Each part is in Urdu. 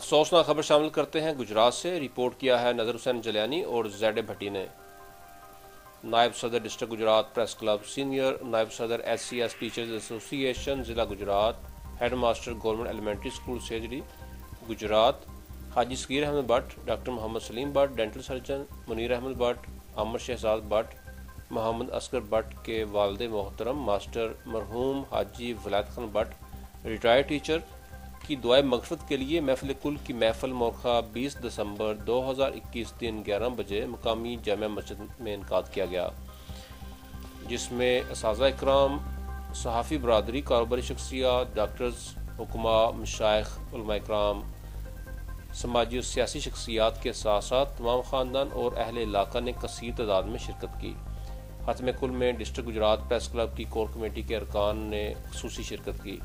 افسوسناک خبر شامل کرتے ہیں گجرات سے۔ رپورٹ کیا ہے نذر حسین جلیانی اور زیڈ بھٹی نے۔ نائب صدر district Gujrat press club, senior نائب صدر S C S teachers association ضلع Gujrat, head master government elementary school Sijri Gujrat, Haji Saghir Ahmad Butt, doctor Muhammad Salim Butt dental surgeon, Munir Ahmad Butt, Amir Shahzad Butt, Muhammad Asghar Butt کے والد محترم ماسٹر مرحوم حاجی ولایت خان بٹ ریٹائرڈ ٹیچر کی دعائے مغفرت کے لیے محفل کل کی محفل مورخہ 20 دسمبر 2021 دن 11 بجے مقامی جامع مسجد میں انعقاد کیا گیا، جس میں اساتذہ اکرام، صحافی برادری، کاروباری شخصیات، ڈاکٹرز، حکماء، مشائخ، علماء اکرام، سماجی اور سیاسی شخصیات کے ساتھ ساتھ تمام خاندان اور اہل علاقہ نے کثیر تعداد میں شرکت کی۔ ختم کل میں ڈسٹرکٹ گجرات پریس کلب کی کور کمیٹی کے ارکان نے خصوصی شرکت کی۔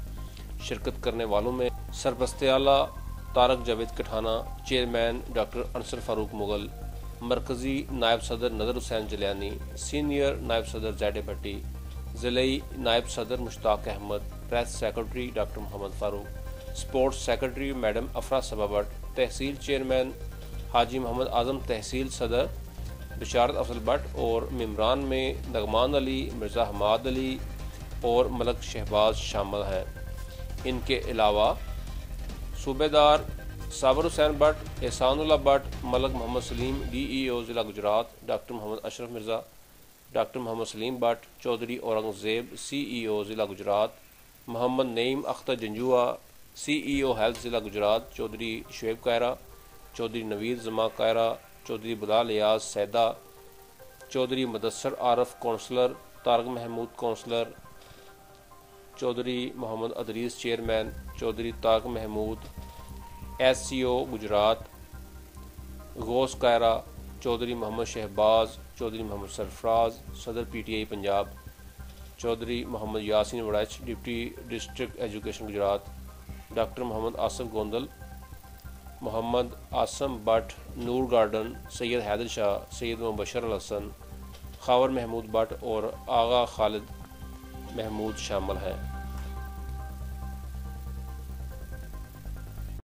شرکت کرنے والوں میں سرپرست اعلیٰ طارق جاوید کٹھانہ، چیئرمین ڈاکٹر انصر فاروق مغل، مرکزی نائب صدر نذر حسین جلیانی، سینئر نائب صدر زیڈ بھٹی، ضلعی نائب صدر Mushtaq Ahmad, press secretary doctor Muhammad Farooq, sports secretary madam Afra Saba Butt, تحصیل چیئرمین حاجی محمد اعظم، تحصیل صدر بشارت افضل بٹ اور ممبران میں نعمان علی، مرزا حماد علی اور ملک شہباز شامل ہیں۔ ان کے علاوہ صوبے دار Sabir Hussain Butt, Ihsan Ullah Butt, Malik Muhammad Salim D E O ضلع Gujrat, doctor Muhammad Ashraf Mirza, doctor Muhammad Salim Butt, Chaudhry Aurangzeb C E O ضلع Gujrat, Muhammad Naeem Akhtar Janjua C E O health ضلع Gujrat, Chaudhry Shoaib Kaira, Chaudhry Naveed Zaman Kaira, Chaudhry Bilal Ayaz Syeda, Chaudhry Mudassar Arif councillor, Tariq Mahmood councillor, Chaudhry Muhammad Idrees chairman, Chaudhry Tariq Mahmood S سی او گجرات، غوث کائرہ، چودھری محمد شہباز، چودھری محمد سرفراز صدر P T I Punjab, Chaudhry Muhammad Yasin Warraich deputy district education Gujrat, doctor Muhammad Asif Gondal, Muhammad Asim Butt Noor garden, Syed Haider Shah, Syed Mubashir Al-Hassan, Khawar Mahmood Butt اور آغا خالد محمود شامل ہیں۔